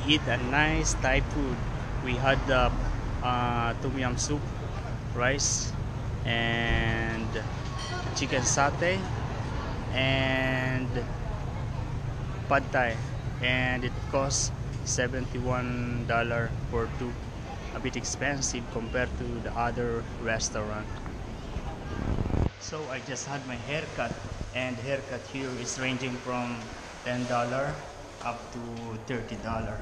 eat a nice Thai food. We had the tom yum soup, rice, and chicken satay, and pad thai, and it costs $71 for two. A bit expensive compared to the other restaurant. So I just had my haircut, and haircut here is ranging from $10 up to $30.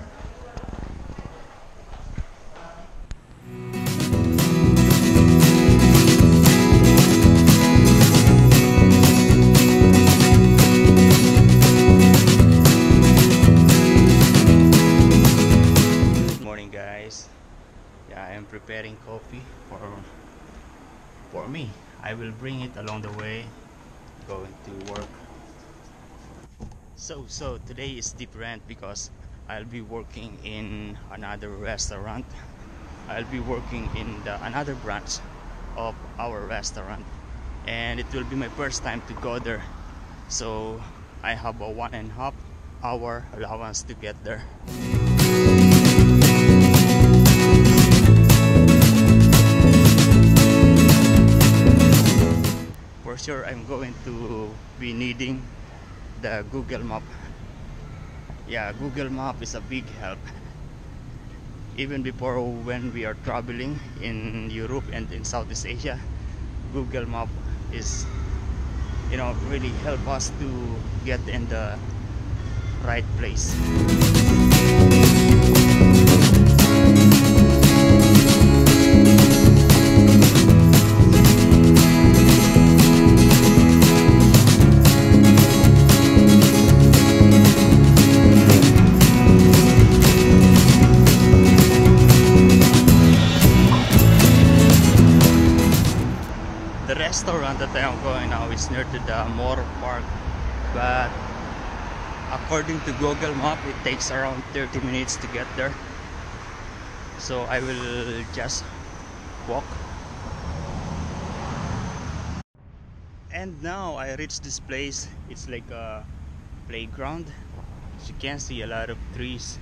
Good morning, guys. Yeah, I am preparing coffee for me. I will bring it along the way going to work. So today is different because I'll be working in another restaurant. I'll be working in another branch of our restaurant, and it will be my first time to go there. So I have a 1.5 hour allowance to get there. For sure, I'm going to be needing the Google Map. Yeah, Google Map is a big help. Even before, when we are traveling in Europe and in Southeast Asia, Google Map is, really help us to get in the right place. The restaurant that I am going now is near to the Moro Park, but according to Google Map, it takes around 30 minutes to get there. So I will just walk. And now I reached this place. It's like a playground. As you can see, a lot of trees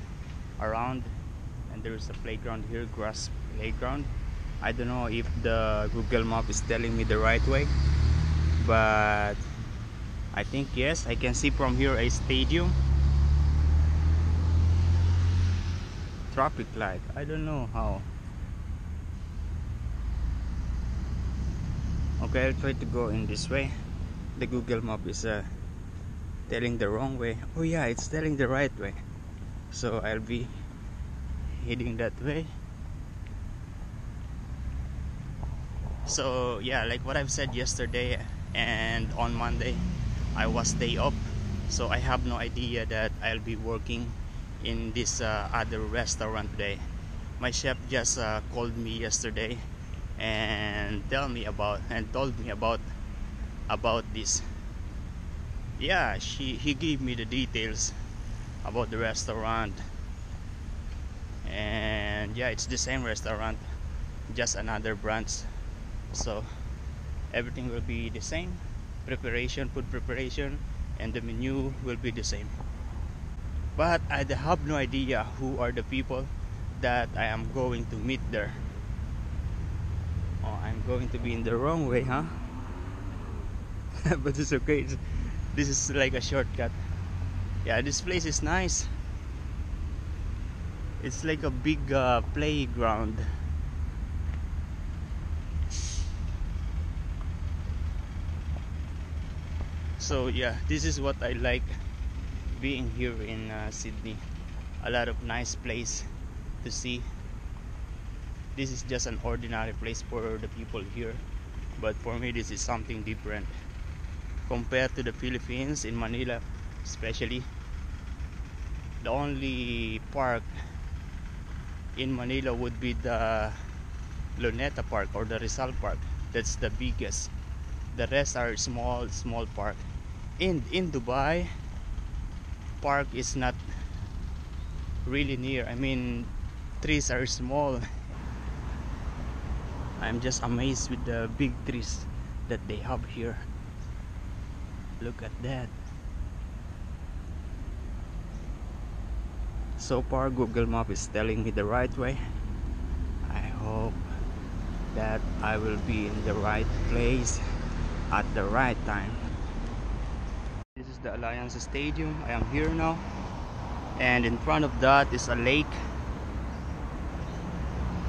around, and there is a playground here, grass playground. I don't know if the Google Map is telling me the right way, but I think yes. I can see from here a stadium, traffic light. I don't know how. Okay, I'll try to go in this way. The Google Map is telling the wrong way. Oh yeah, it's telling the right way, so I'll be heading that way. So yeah, like what I've said yesterday and on Monday, I was day off, so I have no idea that I'll be working in this other restaurant today. My chef just called me yesterday and told me about this. Yeah, he gave me the details about the restaurant, and yeah, it's the same restaurant, just another branch. So everything will be the same, food preparation, and the menu will be the same. But I have no idea who are the people that I am going to meet there. Oh, I'm going to be in the wrong way, huh? But it's okay. This is like a shortcut. Yeah, this place is nice. It's like a big playground. So yeah, this is what I like being here in Sydney. A lot of nice place to see. This is just an ordinary place for the people here, but for me this is something different compared to the Philippines. In Manila especially, the only park in Manila would be the Luneta Park or the Rizal Park. That's the biggest. The rest are small park. In Dubai, park is not really near. I mean, trees are small. I'm just amazed with the big trees that they have here. Look at that. So far Google Map is telling me the right way. I hope that I will be in the right place at the right time. This is the Alliance Stadium. I am here now, and in front of that is a lake.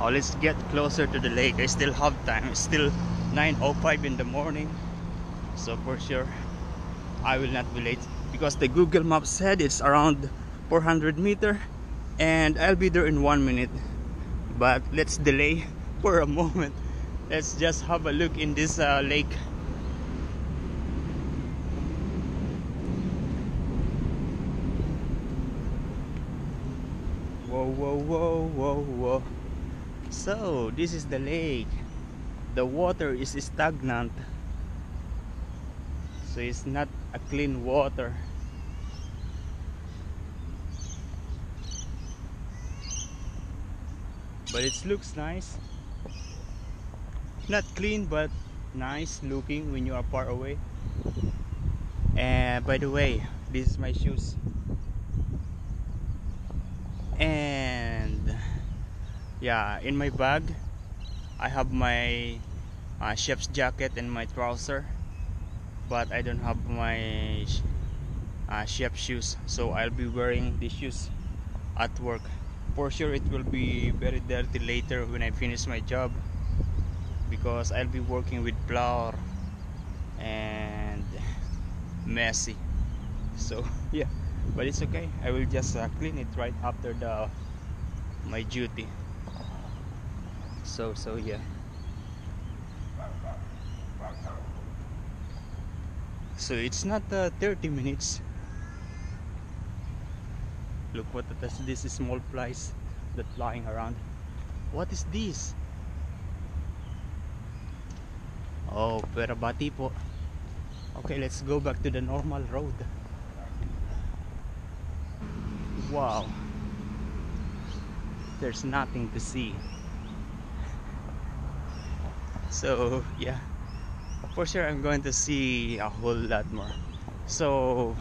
Oh, let's get closer to the lake. I still have time. It's still 9:05 in the morning, so for sure I will not be late, because the Google Map said it's around 400 meters and I'll be there in 1 minute. But let's delay for a moment. Let's just have a look in this lake. Whoa, whoa, whoa, whoa, whoa. So this is the lake. The water is stagnant, so it's not a clean water. But it looks nice. Not clean, but nice looking when you are far away. And by the way, this is my shoes. And yeah, in my bag I have my chef's jacket and my trouser, but I don't have my chef shoes, so I'll be wearing these shoes at work. For sure it will be very dirty later when I finish my job, because I'll be working with flour and messy. So yeah, but it's okay. I will just clean it right after my duty. So yeah. So it's not 30 minutes. Look what this is, small flies that flying around. What is this? Oh, perabati po. Okay, let's go back to the normal road. Wow, there's nothing to see. So yeah, for sure I'm going to see a whole lot more. So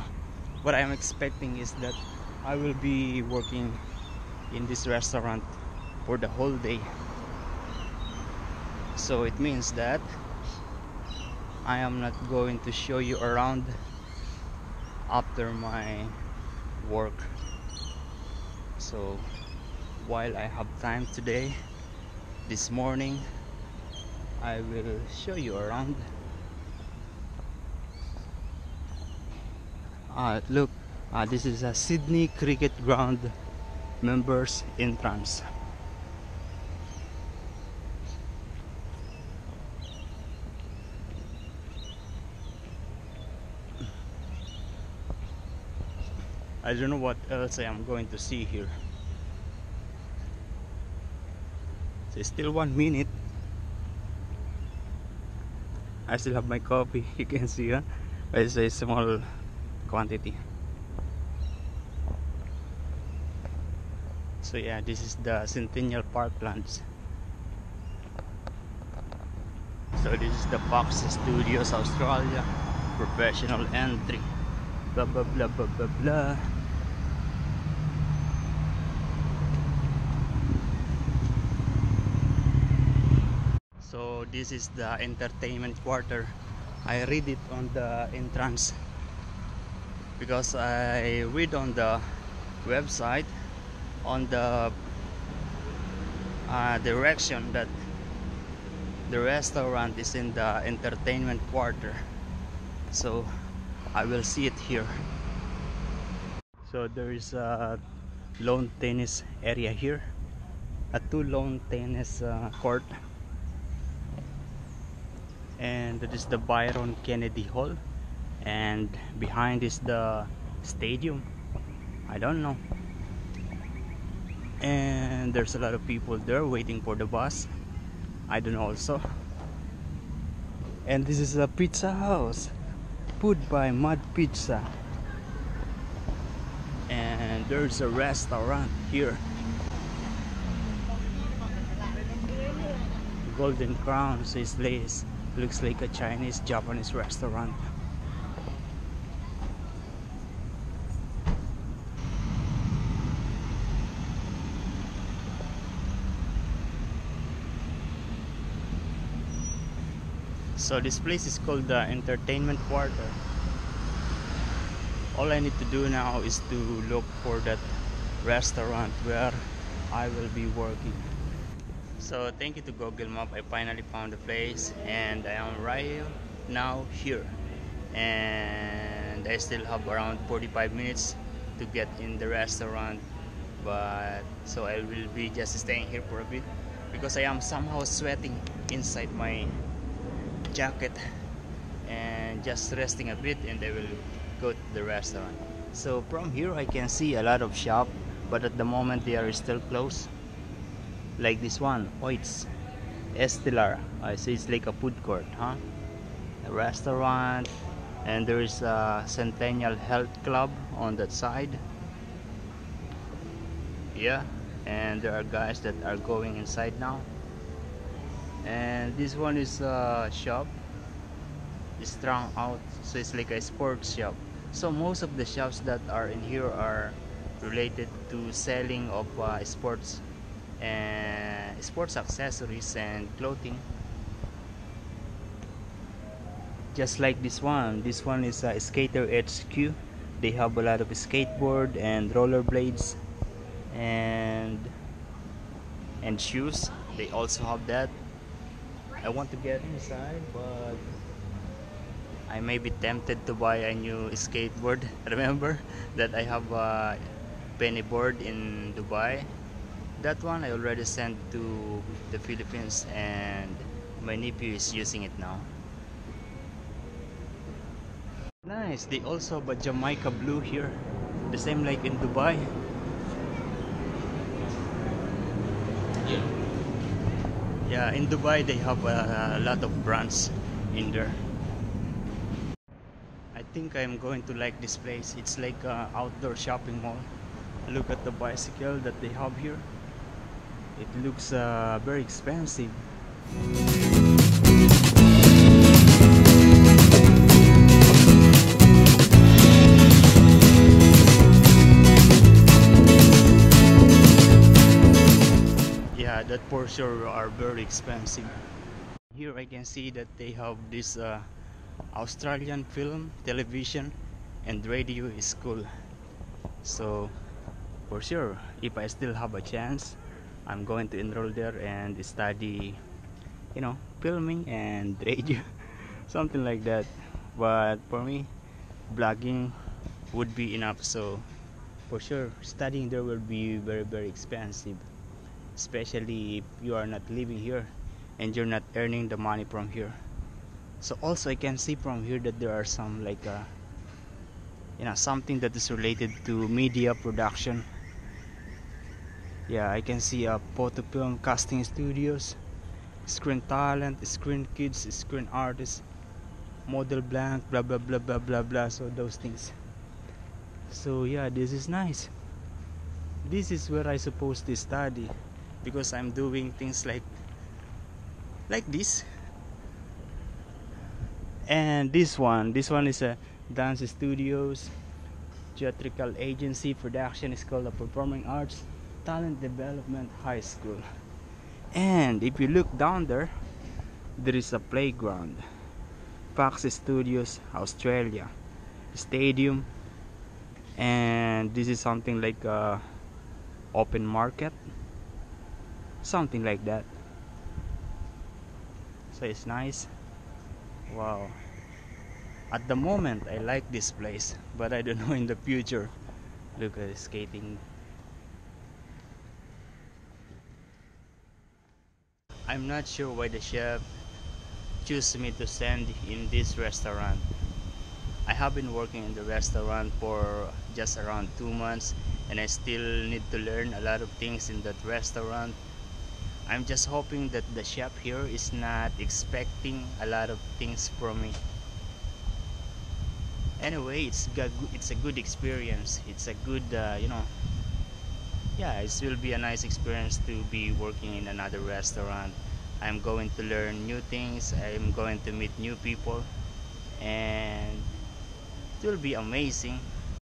what I'm expecting is that I will be working in this restaurant for the whole day. So it means that I am not going to show you around after my work. So while I have time today, this morning, I will show you around. Look, this is a Sydney Cricket Ground members entrance. I don't know what else I am going to see here. So it's still 1 minute. I still have my coffee. You can see, huh? It's a small quantity. So yeah, this is the Centennial Parklands. So this is the Fox Studios Australia professional entry. Blah blah blah blah blah blah. So this is the entertainment quarter. I read it on the entrance because I read on the website on the direction that the restaurant is in the entertainment quarter. So I will see it here. So there is a lawn tennis area here, a 2 lawn tennis court. And that is the Byron Kennedy Hall, and behind is the stadium. I don't know. And there's a lot of people there waiting for the bus. I don't know also. And this is a pizza house, Food by Mud Pizza. And there's a restaurant here, Golden Crown says Lace. Looks like a Chinese Japanese restaurant. So this place is called the Entertainment Quarter. All I need to do now is to look for that restaurant where I will be working. So thank you to Google Map, I finally found the place and I am right now here. And I still have around 45 minutes to get in the restaurant, but so I will be just staying here for a bit because I am somehow sweating inside my jacket, and just resting a bit and I will go to the restaurant. So from here I can see a lot of shop, but at the moment they are still closed, like this one. Oh, it's Estelar. I see it's like a food court, huh? A restaurant, and there is a Centennial Health Club on that side. Yeah, and there are guys that are going inside now. And this one is a shop, strung out, so it's like a sports shop. So most of the shops that are in here are related to selling of sports and sports accessories and clothing. Just like this one is a Skater HQ. They have a lot of skateboard and rollerblades and shoes. They also have that. I want to get inside, but I may be tempted to buy a new skateboard. Remember that I have a penny board in Dubai? That one I already sent to the Philippines and my nephew is using it now. Nice, they also have a Jamaica blue here, the same like in Dubai. Yeah, in Dubai they have a lot of brands in there. I think I'm going to like this place. It's like an outdoor shopping mall. Look at the bicycle that they have here. It looks very expensive. Yeah, that for sure are very expensive. Here I can see that they have this Australian film, television, and radio school. So for sure, if I still have a chance, I'm going to enroll there and study, filming and radio, something like that. But for me, blogging would be enough. So for sure, studying there will be very, very expensive, especially if you are not living here and you're not earning the money from here. So also I can see from here that there are some like something that is related to media production. Yeah, I can see a photo film casting studios, screen talent, screen kids, screen artists, model blank, blah blah blah blah blah blah. So those things. So yeah, this is nice. This is where I supposed to study because I'm doing things like this. And this one is a dance studios, theatrical agency, production school of performing arts, talent development high school. And if you look down there is a playground, Fox Studios Australia, stadium, and this is something like a open market, something like that. So it's nice. Wow. At the moment I like this place, but I don't know in the future. Look at the skating. I'm not sure why the chef chose me to send in this restaurant. I have been working in the restaurant for just around 2 months and I still need to learn a lot of things in that restaurant. I'm just hoping that the chef here is not expecting a lot of things from me. Anyway, it's a good experience. It's a good, yeah, it will be a nice experience to be working in another restaurant. I'm going to learn new things. I'm going to meet new people, and it will be amazing.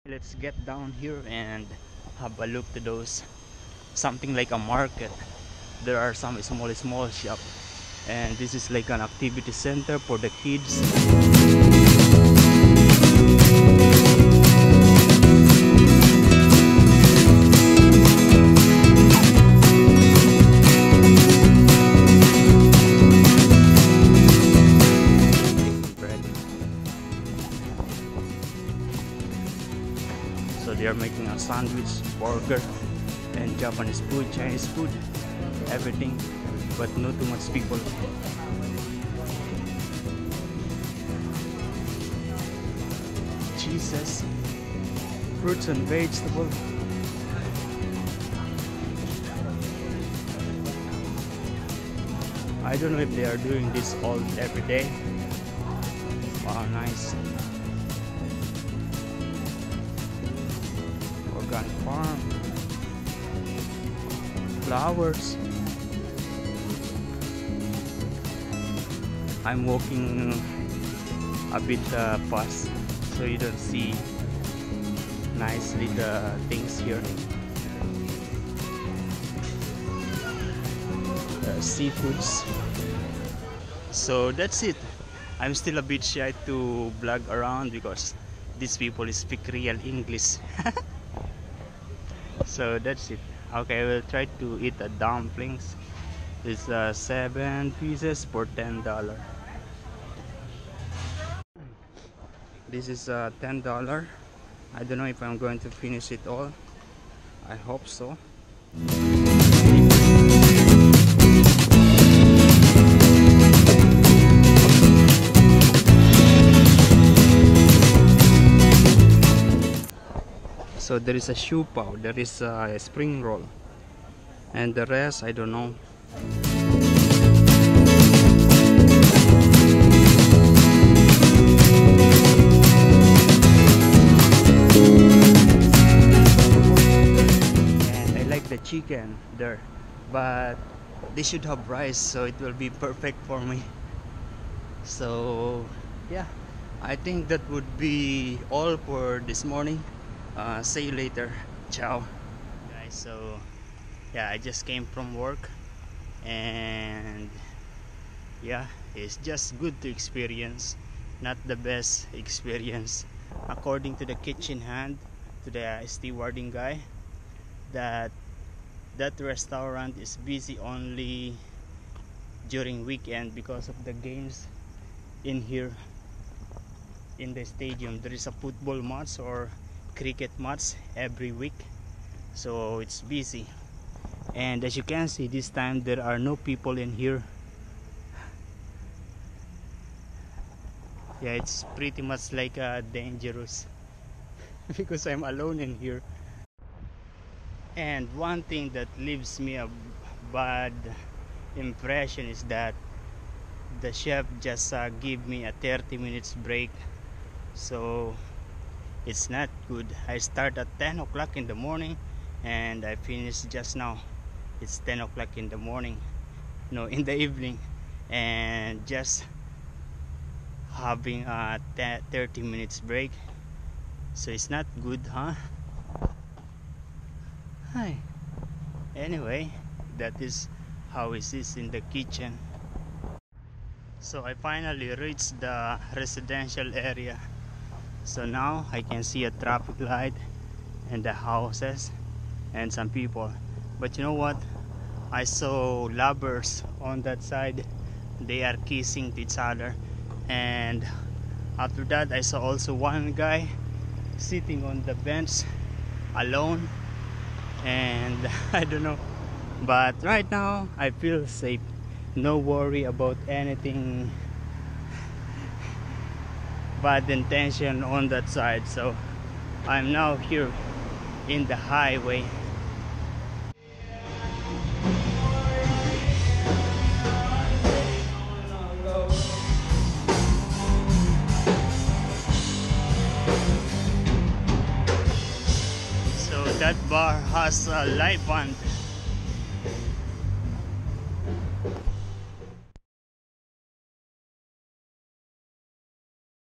Let's get down here and have a look to those, something like a market. There are some small shop and this is like an activity center for the kids. So they are making a sandwich, burger, and Japanese food, Chinese food, everything, but not too much people. Cheeses, fruits and vegetables. I don't know if they are doing this all every day. Wow, nice. Organic farm, flowers. I'm walking a bit fast so you don't see nicely the things here. Seafoods. So that's it. I'm still a bit shy to vlog around because these people speak real English. So that's it. Okay, I will try to eat the dumplings. It's 7 pieces for $10. This is $10. I don't know if I'm going to finish it all. I hope so. So there is a shoe pao, there is a spring roll, and the rest I don't know. And I like the chicken there, but they should have rice so it will be perfect for me. So yeah, I think that would be all for this morning. See you later. Ciao guys. So yeah, I just came from work, and yeah, it's just good to experience, not the best experience according to the kitchen hand, to the stewarding guy, that restaurant is busy only during weekend because of the games in here in the stadium. There is a football match or cricket match every week, so it's busy. And as you can see, this time there are no people in here. Yeah, it's pretty much like dangerous because I'm alone in here. And one thing that leaves me a bad impression is that the chef just give me a 30 minutes break, so it's not good. I start at 10 o'clock in the morning and I finish just now. It's 10 o'clock in the morning, no, in the evening, and just having a 30 minutes break. So it's not good, huh? Hi. Anyway, that is how it is in the kitchen. So I finally reached the residential area. So now I can see a traffic light and the houses and some people. But you know what? I saw lovers on that side. They are kissing to each other. And after that, I saw also one guy sitting on the bench alone. And I don't know. But right now, I feel safe. No worry about anything bad intention on that side. So I'm now here in the highway. So that bar has a live band.